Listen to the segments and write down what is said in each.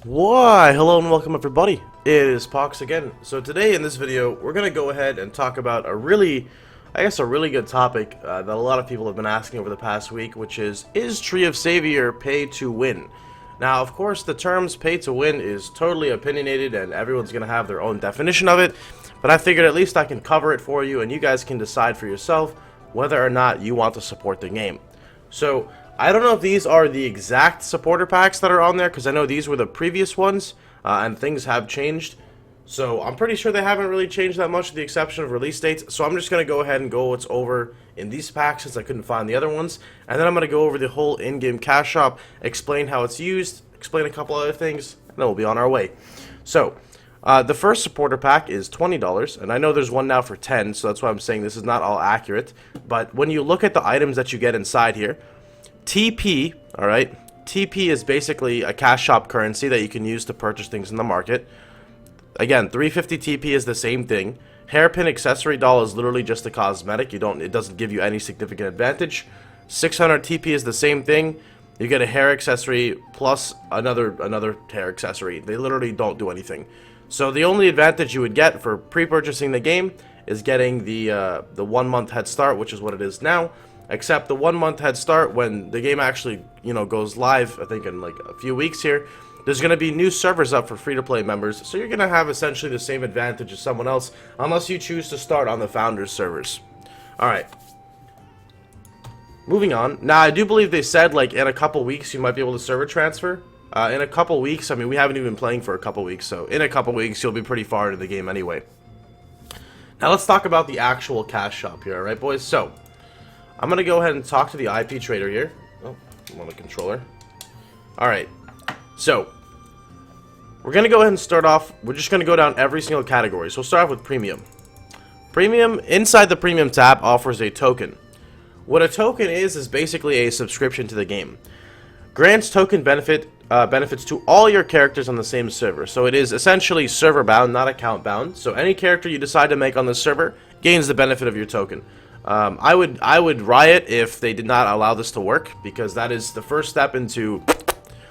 Why, hello and welcome everybody. It is Pohx again. So today in this video, we're going to go ahead and talk about a really good topic that a lot of people have been asking over the past week, which is Tree of Savior pay to win? Now, of course, the terms pay to win is totally opinionated and everyone's going to have their own definition of it, but I figured at least I can cover it for you and you guys can decide for yourself whether or not you want to support the game. So, I don't know if these are the exact supporter packs that are on there, because I know these were the previous ones, and things have changed. So I'm pretty sure they haven't really changed that much with the exception of release dates. So I'm just going to go ahead and go what's over in these packs since I couldn't find the other ones. And then I'm going to go over the whole in-game cash shop, explain how it's used, explain a couple other things, and then we'll be on our way. So, the first supporter pack is $20, and I know there's one now for $10, so that's why I'm saying this is not all accurate. But when you look at the items that you get inside here, TP, alright, TP is basically a cash shop currency that you can use to purchase things in the market. Again, 350 TP is the same thing. Hairpin accessory doll is literally just a cosmetic. It doesn't give you any significant advantage. 600 TP is the same thing. You get a hair accessory plus another hair accessory. They literally don't do anything. So the only advantage you would get for pre-purchasing the game is getting the 1 month head start, which is what it is now. Except the 1 month head start, when the game actually, goes live, I think in like a few weeks here, there's going to be new servers up for free-to-play members, so you're going to have essentially the same advantage as someone else, unless you choose to start on the founders servers. Alright. Moving on. Now, I do believe they said, like, in a couple weeks you might be able to server transfer. In a couple weeks, I mean, we haven't even been playing for a couple weeks, so in a couple weeks you'll be pretty far into the game anyway. Now, let's talk about the actual cash shop here, alright, boys? So, I'm going to go ahead and talk to the IP trader here. Oh, I'm on the controller. Alright, so, we're going to go ahead and start off. We're just going to go down every single category. So, we'll start off with Premium. Premium, inside the Premium tab, offers a token. What a token is basically a subscription to the game. Grants token benefits to all your characters on the same server. So, it is essentially server bound, not account bound. So, any character you decide to make on the server gains the benefit of your token. I would riot if they did not allow this to work, because that is the first step into...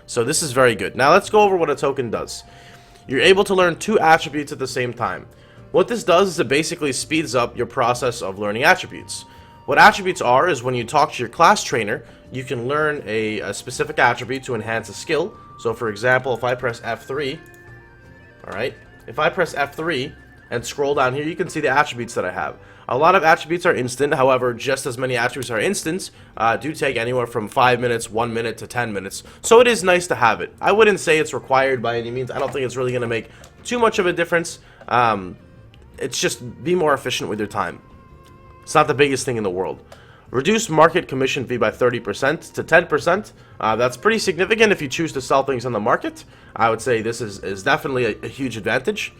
So this is very good. Now let's go over what a token does. You're able to learn 2 attributes at the same time. What this does is it basically speeds up your process of learning attributes. What attributes are is when you talk to your class trainer, you can learn a specific attribute to enhance a skill. So for example, if I press F3, alright, if I press F3 and scroll down here, you can see the attributes that I have. A lot of attributes are instant, however, just as many attributes are instant do take anywhere from 5 minutes, 1 minute to 10 minutes. So it is nice to have it. I wouldn't say it's required by any means. I don't think it's really going to make too much of a difference. It's just be more efficient with your time. It's not the biggest thing in the world. Reduce market commission fee by 30% to 10%. That's pretty significant if you choose to sell things on the market. I would say this is definitely a huge advantage.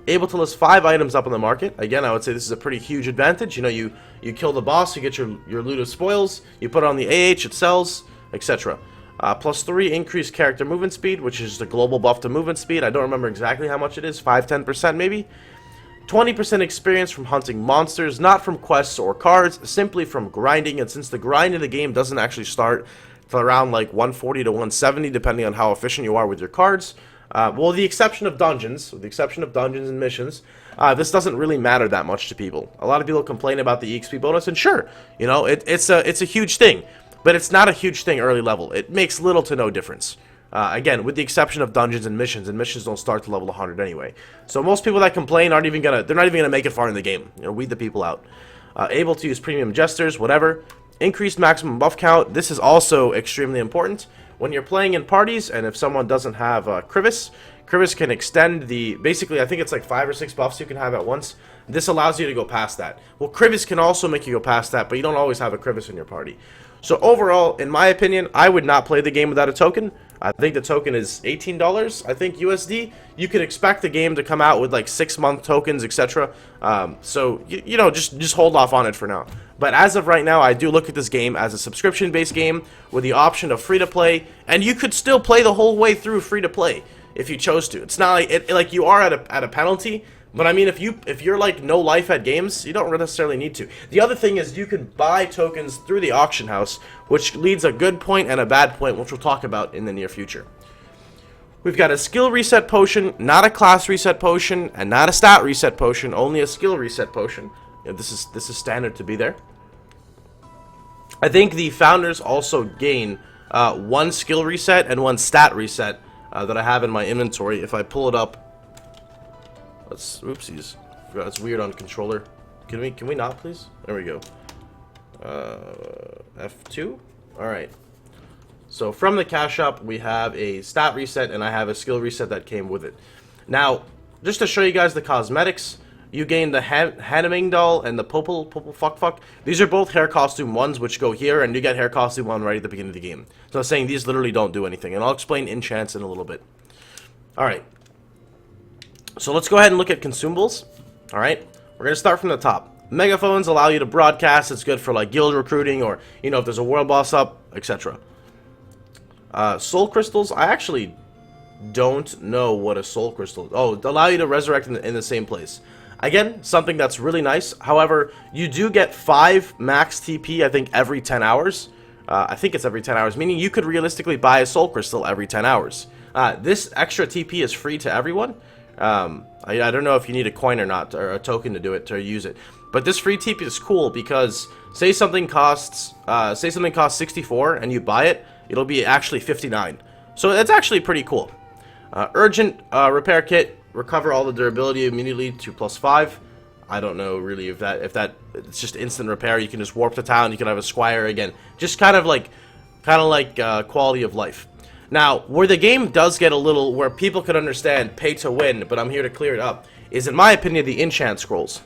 Able to list 5 items up on the market. Again, I would say this is a pretty huge advantage. You kill the boss, you get your loot of spoils, you put it on the AH, it sells, etc. Plus 3 increased character movement speed, which is the global buff to movement speed. I don't remember exactly how much it is, 5-10% maybe. 20% experience from hunting monsters, not from quests or cards, simply from grinding. And since the grind in the game doesn't actually start till around like 140 to 170, depending on how efficient you are with your cards. Well, with the exception of dungeons and missions, this doesn't really matter that much to people. A lot of people complain about the EXP bonus, and sure, it's a huge thing, but it's not a huge thing early level. It makes little to no difference. Again, with the exception of dungeons and missions don't start to level 100 anyway. So most people that complain they're not even gonna make it far in the game. Weed the people out. Able to use premium gestures, whatever. Increased maximum buff count. This is also extremely important. When you're playing in parties, and if someone doesn't have Krivis can extend the... Basically, I think it's like 5 or 6 buffs you can have at once. This allows you to go past that. Well, Krivis can also make you go past that, but you don't always have a Krivis in your party. So overall, in my opinion, I would not play the game without a token. I think the token is $18, I think, USD. You could expect the game to come out with like 6-month tokens, etc. So, just hold off on it for now. But as of right now, I do look at this game as a subscription-based game with the option of free-to-play, and you could still play the whole way through free-to-play if you chose to. It's not like you are at a penalty. But I mean, if you're like no life at games, you don't necessarily need to. The other thing is you can buy tokens through the auction house, which leads a good point and a bad point, which we'll talk about in the near future. We've got a skill reset potion, not a class reset potion, and not a stat reset potion, only a skill reset potion. You know, this is standard to be there. I think the founders also gain one skill reset and one stat reset that I have in my inventory. If I pull it up, oopsies, that's weird on controller. Can we not, please? There we go. F2. All right. So from the cash shop, we have a stat reset, and I have a skill reset that came with it. Now, just to show you guys the cosmetics, you gain the Hanaming doll and the Popple Fuck. These are both hair costume ones, which go here, and you get hair costume one right at the beginning of the game. So I'm saying these literally don't do anything, and I'll explain enchants in a little bit. Alright. So let's go ahead and look at consumables. Alright. We're going to start from the top. Megaphones allow you to broadcast. It's good for like guild recruiting, or, you know, if there's a world boss up, etc. Soul crystals, I actually don't know what a soul crystal is. Oh, allow you to resurrect in the same place. Again, something that's really nice. However, you do get 5 max TP, I think, every 10 hours. I think it's every 10 hours, meaning you could realistically buy a soul crystal every 10 hours. This extra TP is free to everyone. I don't know if you need a coin or not, or a token to do it, to use it. But this free TP is cool because say something costs 64 and you buy it, it'll be actually 59. So that's actually pretty cool. Urgent repair kit, recover all the durability immediately to +5. I don't know really if that it's just instant repair. You can just warp to town. You can have a squire again. Just kind of like quality of life. Now, where the game does get a little, where people could understand pay to win, but I'm here to clear it up, is in my opinion the enchant scrolls.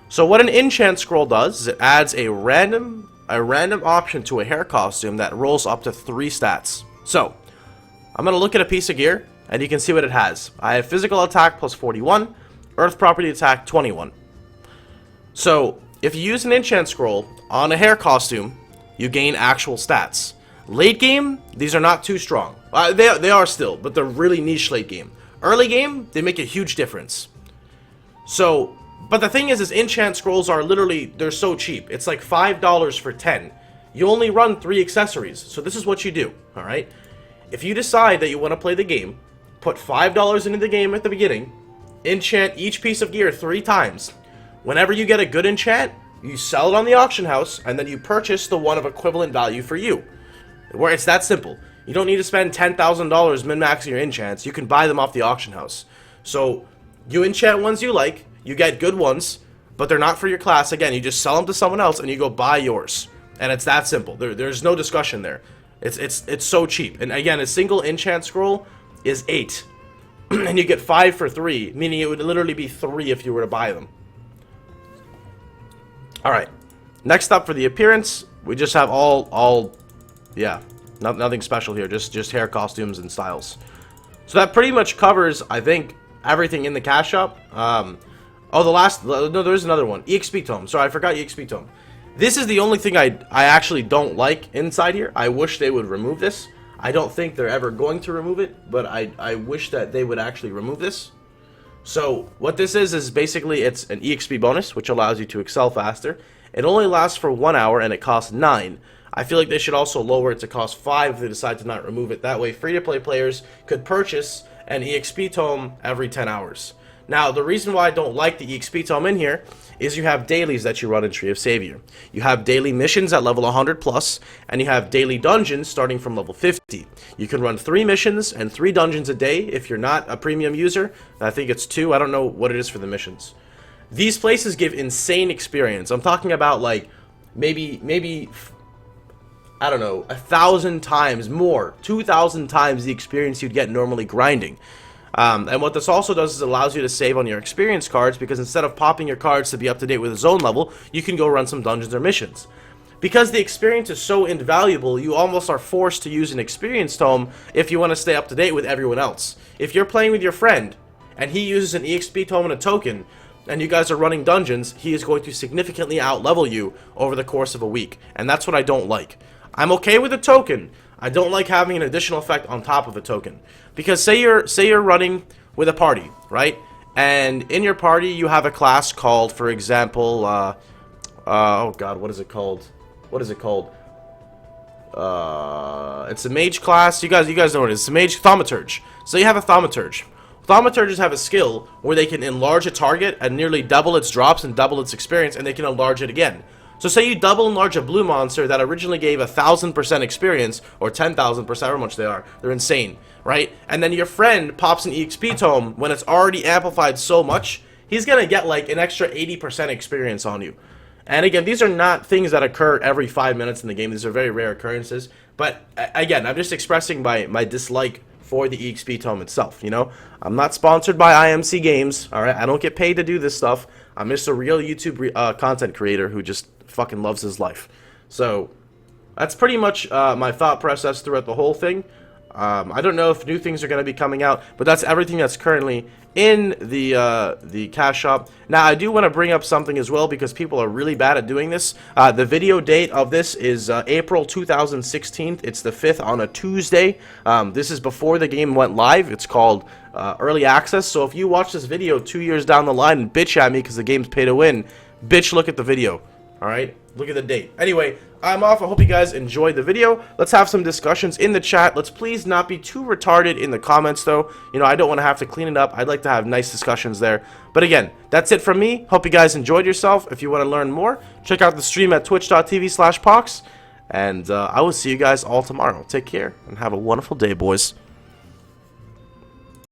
So what an enchant scroll does is it adds a random option to a hair costume that rolls up to 3 stats. So I'm gonna look at a piece of gear, and you can see what it has. I have physical attack +41, earth property attack 21. So if you use an enchant scroll on a hair costume, you gain actual stats. Late game, these are not too strong. They are still, but they're really niche late game. Early game, they make a huge difference. So, but the thing is enchant scrolls are literally, they're so cheap. It's like $5 for 10. You only run 3 accessories. So this is what you do, alright? If you decide that you want to play the game, put $5 into the game at the beginning, enchant each piece of gear 3 times. Whenever you get a good enchant, you sell it on the auction house, and then you purchase the one of equivalent value for you. Where it's that simple. You don't need to spend $10,000 min-maxing your enchants. You can buy them off the auction house. So, you enchant ones you like, you get good ones, but they're not for your class. Again, you just sell them to someone else, and you go buy yours. And it's that simple. There's no discussion there. It's so cheap. And again, a single enchant scroll is 8. And you get 5 for 3, meaning it would literally be 3 if you were to buy them. Alright. Next up for the appearance, we just have yeah, nothing special here, just hair costumes and styles. So that pretty much covers, I think, everything in the cash shop. No, there's another one. EXP tome. Sorry, I forgot EXP tome. This is the only thing I actually don't like inside here. I wish they would remove this. I don't think they're ever going to remove it, but I wish that they would actually remove this. So what this is basically it's an EXP bonus, which allows you to excel faster. It only lasts for 1 hour and it costs 9. I feel like they should also lower it to cost 5 if they decide to not remove it. That way free-to-play players could purchase an EXP tome every 10 hours. Now, the reason why I don't like the EXP tome in here is you have dailies that you run in Tree of Savior. You have daily missions at level 100 plus, and you have daily dungeons starting from level 50. You can run 3 missions and 3 dungeons a day if you're not a premium user. I think it's 2. I don't know what it is for the missions. These places give insane experience. I'm talking about like maybe I don't know, 1,000 times more, 2,000 times the experience you'd get normally grinding. And what this also does is it allows you to save on your experience cards, because instead of popping your cards to be up to date with a zone level, you can go run some dungeons or missions. Because the experience is so invaluable, you almost are forced to use an experience tome if you want to stay up to date with everyone else. If you're playing with your friend, and he uses an EXP tome and a token, and you guys are running dungeons, he is going to significantly out-level you over the course of a week. And that's what I don't like. I'm okay with a token. I don't like having an additional effect on top of a token. Because say you're running with a party, right? And in your party you have a class called, for example, oh god, what is it called? It's a mage class. You guys know what it is. It's a mage thaumaturge. So you have a thaumaturge. Thaumaturges have a skill where they can enlarge a target and nearly double its drops and double its experience, and they can enlarge it again. So say you double enlarge a blue monster that originally gave 1,000% experience, or 10,000%, however much they are. They're insane, right? And then your friend pops an EXP tome when it's already amplified so much, he's going to get like an extra 80% experience on you. And again, these are not things that occur every 5 minutes in the game. These are very rare occurrences. But again, I'm just expressing my dislike for the EXP tome itself, you know? I'm not sponsored by IMC Games, alright? I don't get paid to do this stuff. I'm just a real YouTube content creator who just fucking loves his life. So, that's pretty much my thought process throughout the whole thing. I don't know if new things are going to be coming out, but that's everything that's currently in the cash shop. Now, I do want to bring up something as well because people are really bad at doing this. The video date of this is April 2016. It's the 5th on a Tuesday. This is before the game went live. It's called Early Access. So if you watch this video 2 years down the line and bitch at me because the game's pay to win, bitch, look at the video. Alright, look at the date. Anyway, I'm off. I hope you guys enjoyed the video. Let's have some discussions in the chat. Let's please not be too retarded in the comments, though. You know, I don't want to have to clean it up. I'd like to have nice discussions there. But again, that's it from me. Hope you guys enjoyed yourself. If you want to learn more, check out the stream at twitch.tv/Pohx. And I will see you guys all tomorrow. Take care and have a wonderful day, boys.